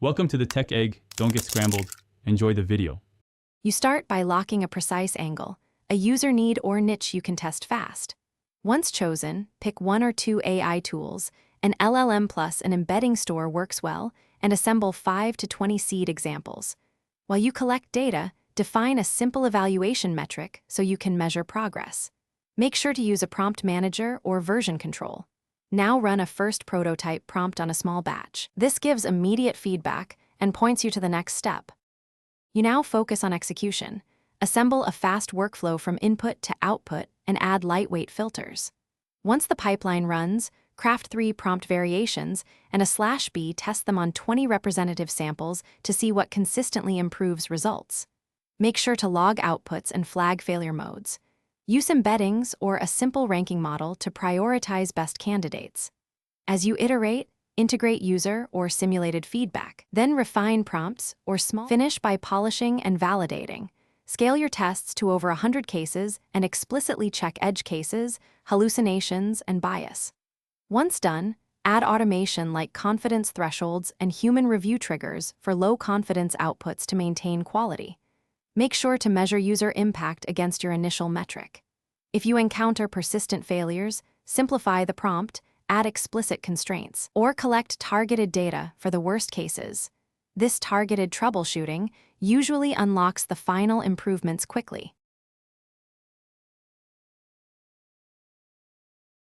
Welcome to the Tech Egg. Don't get scrambled. Enjoy the video. You start by locking a precise angle, a user need or niche you can test fast. Once chosen, pick one or two AI tools, an LLM plus an embedding store works well, and assemble 5 to 20 seed examples. While you collect data, define a simple evaluation metric so you can measure progress. Make sure to use a prompt manager or version control. Now run a first prototype prompt on a small batch. This gives immediate feedback and points you to the next step. You now focus on execution. Assemble a fast workflow from input to output and add lightweight filters. Once the pipeline runs, craft 3 prompt variations and a /B test them on 20 representative samples to see what consistently improves results. Make sure to log outputs and flag failure modes. Use embeddings or a simple ranking model to prioritize best candidates. As you iterate, integrate user or simulated feedback. Then refine prompts or finish by polishing and validating. Scale your tests to over 100 cases and explicitly check edge cases, hallucinations, and bias. Once done, add automation like confidence thresholds and human review triggers for low-confidence outputs to maintain quality. Make sure to measure user impact against your initial metric. If you encounter persistent failures, simplify the prompt, add explicit constraints, or collect targeted data for the worst cases. This targeted troubleshooting usually unlocks the final improvements quickly.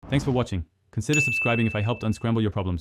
Thanks for watching. Consider subscribing if I helped unscramble your problems.